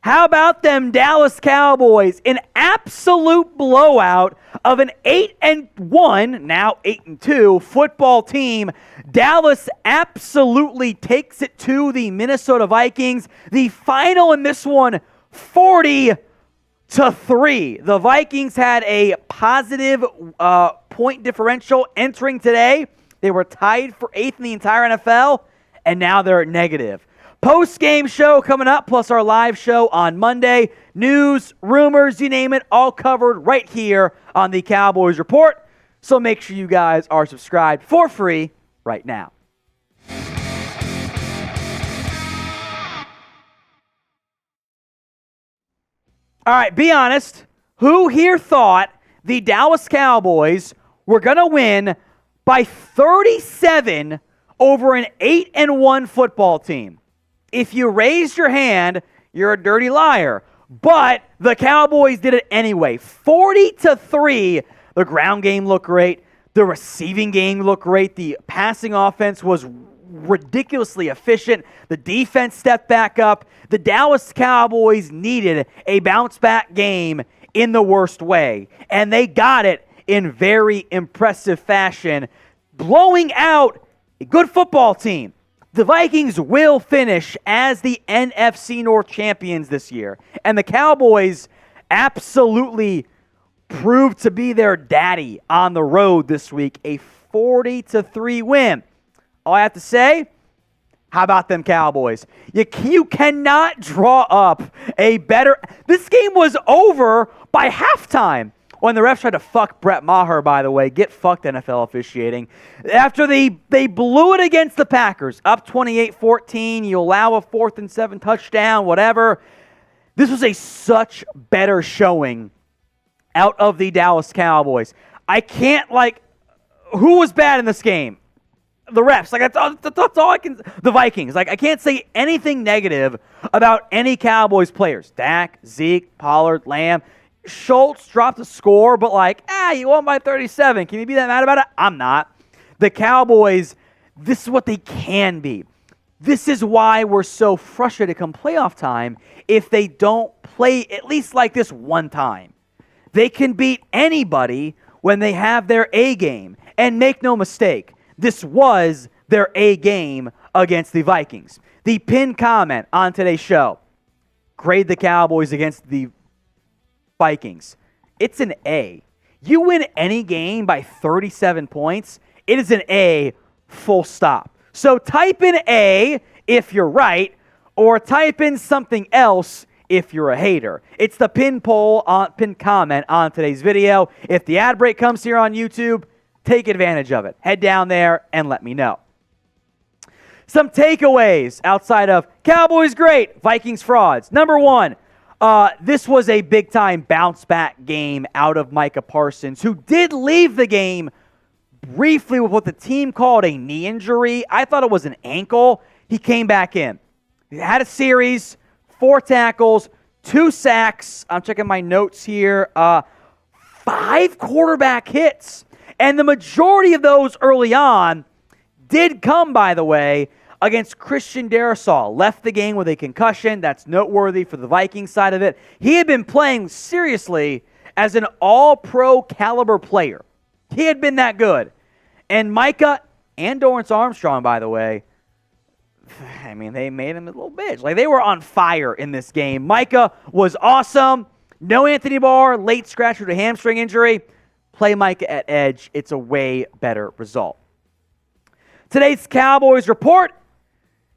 How about them Dallas Cowboys? An absolute blowout of an 8-1, now 8-2 football team. Dallas absolutely takes it to the Minnesota Vikings. The final in this one, 40-3. The Vikings had a positive point differential entering today. They were tied for 8th in the entire NFL, and now they're at negative. Post-game show coming up, plus our live show on Monday. News, rumors, you name it, all covered right here on the Cowboys Report. So make sure you guys are subscribed for free right now. All right, be honest. Who here thought the Dallas Cowboys were going to win by 37 over an 8-1 football team? If you raised your hand, you're a dirty liar. But the Cowboys did it anyway. 40-3. The ground game looked great. The receiving game looked great. The passing offense was ridiculously efficient. The defense stepped back up. The Dallas Cowboys needed a bounce-back game in the worst way. And they got it in very impressive fashion, blowing out a good football team. The Vikings will finish as the NFC North champions this year. And the Cowboys absolutely proved to be their daddy on the road this week. A 40-3 win. All I have to say, how about them Cowboys? You cannot draw up a better... This game was over by halftime. When the refs tried to fuck Brett Maher, by the way, get fucked NFL officiating. After they blew it against the Packers, up 28-14, you allow a 4th and 7 touchdown, whatever. This was a such better showing out of the Dallas Cowboys. I can't, who was bad in this game? The refs. That's all I can... The Vikings. I can't say anything negative about any Cowboys players. Dak, Zeke, Pollard, Lamb. Schultz dropped a score, but you won by 37. Can you be that mad about it? I'm not. The Cowboys, this is what they can be. This is why we're so frustrated come playoff time if they don't play at least like this one time. They can beat anybody when they have their A game. And make no mistake, this was their A game against the Vikings. The pinned comment on today's show, grade the Cowboys against the Vikings. It's an A. You win any game by 37 points, it is an A, full stop. So type in A if you're right, or type in something else if you're a hater. It's the pinned comment on today's video. If the ad break comes here on YouTube, take advantage of it. Head down there and let me know. Some takeaways outside of Cowboys great, Vikings frauds. Number one, this was a big-time bounce-back game out of Micah Parsons, who did leave the game briefly with what the team called a knee injury. I thought it was an ankle. He came back in. He had a series, 4 tackles, 2 sacks. I'm checking my notes here. 5 quarterback hits. And the majority of those early on did come, by the way, against Christian Darrisaw. Left the game with a concussion. That's noteworthy for the Vikings side of it. He had been playing seriously as an all-pro caliber player. He had been that good. And Micah and Dorrance Armstrong, by the way, they made him a little bitch. They were on fire in this game. Micah was awesome. No Anthony Barr, late scratch due to hamstring injury. Play Micah at edge. It's a way better result. Today's Cowboys Report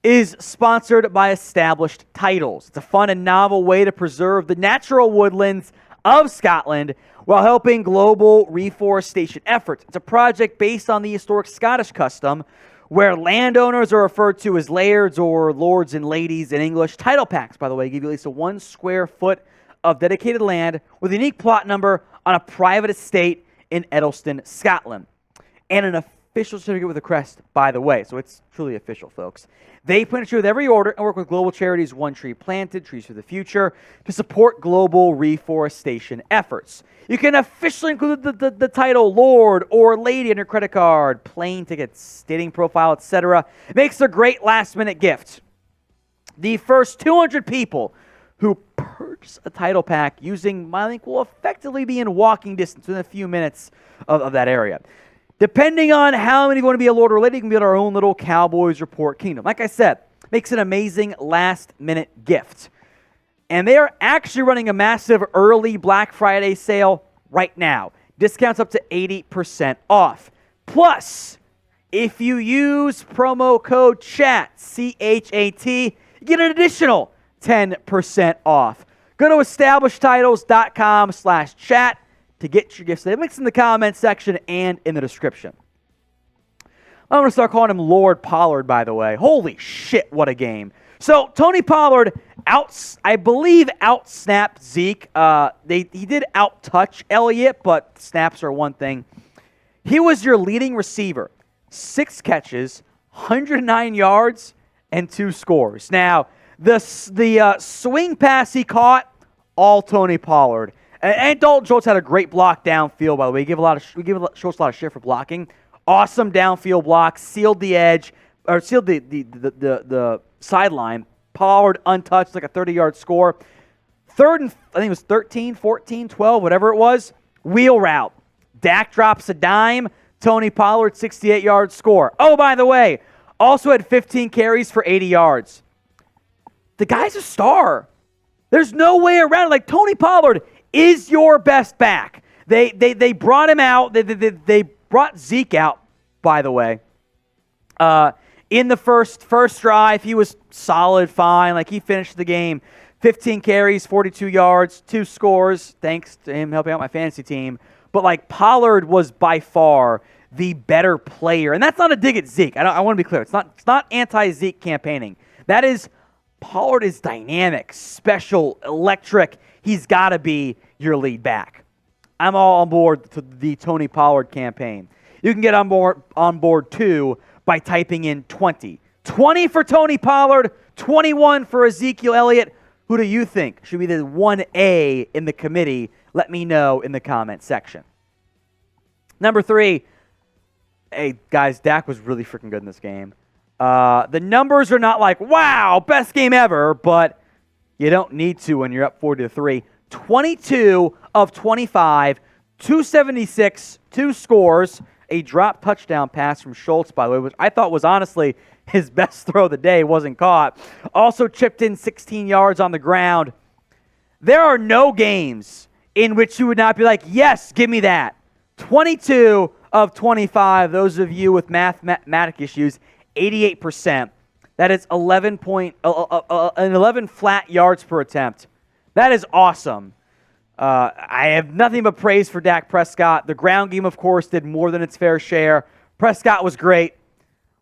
is sponsored by Established Titles. It's a fun and novel way to preserve the natural woodlands of Scotland while helping global reforestation efforts. It's a project based on the historic Scottish custom where landowners are referred to as lairds or lords and ladies in English. Title packs, by the way, give you at least 1 square foot of dedicated land with a unique plot number on a private estate in Edelston, Scotland. And an official certificate with a crest, by the way. So it's truly official, folks. They plant a tree with every order and work with global charities One Tree Planted, Trees for the Future, to support global reforestation efforts. You can officially include the title Lord or Lady on your credit card, plane tickets, dating profile, etc. It makes a great last-minute gift. The first 200 people who purchase a title pack using my link will effectively be in walking distance within a few minutes of that area. Depending on how many want to be a Lord related, you can build our own little Cowboys Report kingdom. Like I said, makes an amazing last-minute gift. And they are actually running a massive early Black Friday sale right now. Discounts up to 80% off. Plus, if you use promo code CHAT, C-H-A-T, you get an additional 10% off. Go to establishedtitles.com/chat to get your gifts. They links in the comment section and in the description. I'm going to start calling him Lord Pollard, by the way. Holy shit, what a game. So, Tony Pollard, I believe, out-snapped Zeke. He did out-touch Elliott, but snaps are one thing. He was your leading receiver. 6 catches, 109 yards, and 2 scores. Now, the swing pass he caught, all Tony Pollard. And Dalton Schultz had a great block downfield, by the way. We give Schultz a lot of shit for blocking. Awesome downfield block, sealed the edge, or sealed the sideline. Pollard untouched, like a 30-yard score. Third and, I think it was 13, 14, 12, whatever it was. Wheel route. Dak drops a dime. Tony Pollard, 68-yard score. Oh, by the way, also had 15 carries for 80 yards. The guy's a star. There's no way around it. Like, Tony Pollard is your best back. They brought him out. They brought Zeke out, by the way. In the first drive, he was solid, fine. Like, he finished the game. 15 carries, 42 yards, 2 scores, thanks to him helping out my fantasy team. But, like, Pollard was by far the better player. And that's not a dig at Zeke. I want to be clear. It's not anti-Zeke campaigning. That is, Pollard is dynamic, special, electric. He's got to be your lead back. I'm all on board to the Tony Pollard campaign. You can get on board too by typing in 20. 20 for Tony Pollard, 21 for Ezekiel Elliott. Who do you think should be the 1A in the committee? Let me know in the comment section. Number 3, hey, guys, Dak was really freaking good in this game. The numbers are not like, wow, best game ever, but you don't need to when you're up 40-3. 22 of 25, 276, 2 scores, a drop touchdown pass from Schultz, by the way, which I thought was honestly his best throw of the day, wasn't caught. Also chipped in 16 yards on the ground. There are no games in which you would not be like, yes, give me that. 22 of 25, those of you with mathematic issues, 88%. That is 11 flat yards per attempt. That is awesome. I have nothing but praise for Dak Prescott. The ground game, of course, did more than its fair share. Prescott was great.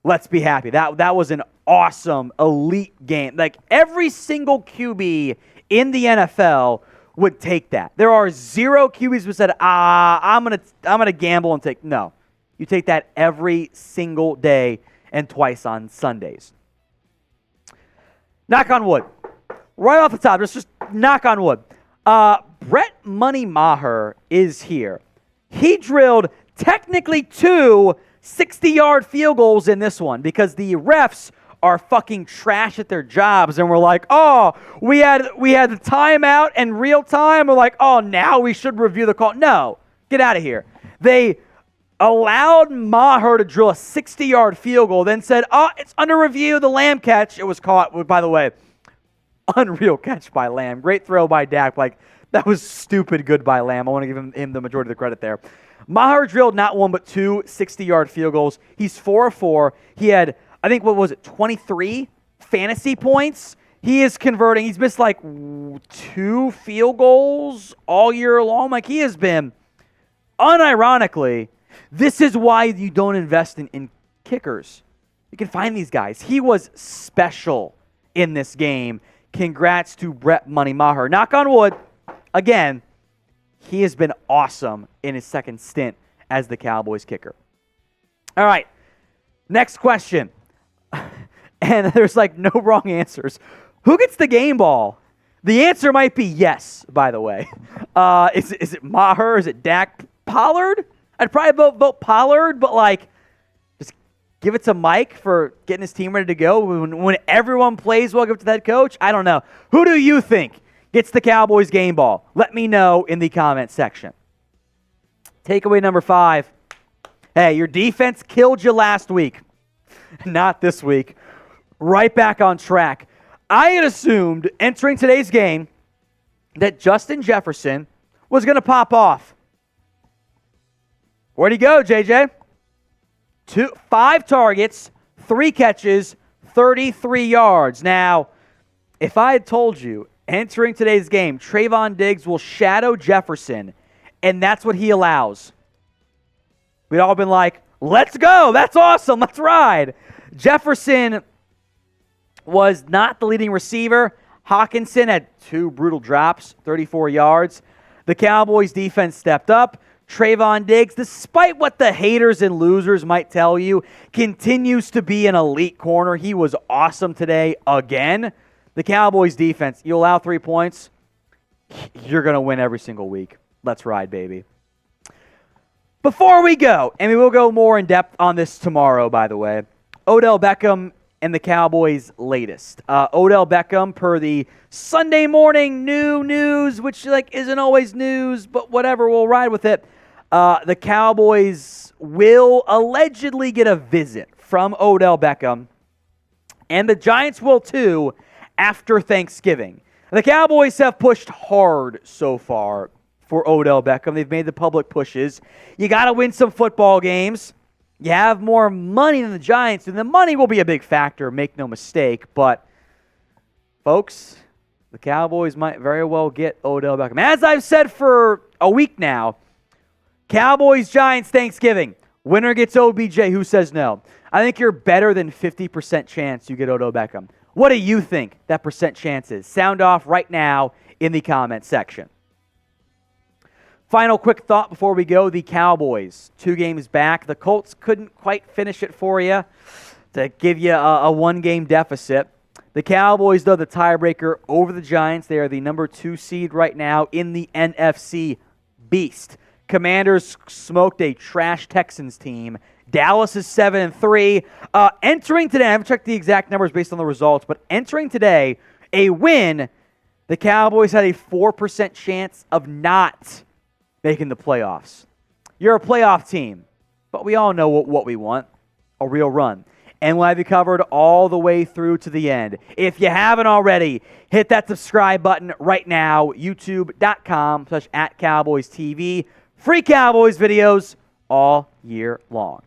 Let's be happy. That was an awesome, elite game. Like, every single QB in the NFL would take that. There are 0 QBs who said, I'm gonna gamble and take. No. You take that every single day and twice on Sundays. Knock on wood. Right off the top, just knock on wood. Brett Money Maher is here. He drilled technically 2 60-yard field goals in this one because the refs are fucking trash at their jobs, and we're like, oh, we had the timeout and real time. We're like, oh, now we should review the call. No, get out of here. They allowed Maher to drill a 60-yard field goal, then said, oh, it's under review, the Lamb catch. It was caught, by the way, unreal catch by Lamb. Great throw by Dak. Like, that was stupid good by Lamb. I want to give him the majority of the credit there. Maher drilled not 1 but 2 60-yard field goals. He's 4 of 4. He had, I think, 23 fantasy points. He is converting. He's missed like 2 field goals all year long. Like, he has been, unironically, this is why you don't invest in kickers. You can find these guys. He was special in this game. Congrats to Brett Money Maher. Knock on wood. Again, he has been awesome in his second stint as the Cowboys kicker. All right, next question. And there's like no wrong answers. Who gets the game ball? The answer might be yes, by the way. Is it Maher? Is it Dak? Pollard? I'd probably vote Pollard, but like, just give it to Mike for getting his team ready to go. When everyone plays well, give it to the head coach. I don't know. Who do you think gets the Cowboys game ball? Let me know in the comment section. Takeaway number 5. Hey, your defense killed you last week. Not this week. Right back on track. I had assumed entering today's game that Justin Jefferson was going to pop off. Where'd he go, JJ? 5 targets, 3 catches, 33 yards. Now, if I had told you entering today's game, Trayvon Diggs will shadow Jefferson, and that's what he allows, we'd all been like, let's go. That's awesome. Let's ride. Jefferson was not the leading receiver. Hawkinson had 2 brutal drops, 34 yards. The Cowboys defense stepped up. Trayvon Diggs, despite what the haters and losers might tell you, continues to be an elite corner. He was awesome today again. The Cowboys defense, you allow 3 points, you're going to win every single week. Let's ride, baby. Before we go, and we will go more in depth on this tomorrow, by the way, Odell Beckham and the Cowboys' latest. Odell Beckham, per the Sunday morning new news, which isn't always news, but whatever, we'll ride with it. The Cowboys will allegedly get a visit from Odell Beckham, and the Giants will too after Thanksgiving. The Cowboys have pushed hard so far for Odell Beckham. They've made the public pushes. You got to win some football games. You have more money than the Giants, and the money will be a big factor, make no mistake. But, folks, the Cowboys might very well get Odell Beckham. As I've said for a week now, Cowboys, Giants, Thanksgiving. Winner gets OBJ. Who says no? I think you're better than 50% chance you get Odell Beckham. What do you think that percent chance is? Sound off right now in the comment section. Final quick thought before we go. The Cowboys, 2 games back. The Colts couldn't quite finish it for you to give you a 1-game deficit. The Cowboys, though, the tiebreaker over the Giants. They are the number 2 seed right now in the NFC Beast. Commanders smoked a trash Texans team. Dallas is 7-3. Entering today, I haven't checked the exact numbers based on the results, but entering today, a win, the Cowboys had a 4% chance of not making the playoffs. You're a playoff team, but we all know what we want, a real run. And we'll have you covered all the way through to the end. If you haven't already, hit that subscribe button right now, youtube.com/@CowboysTV. Free Cowboys videos all year long.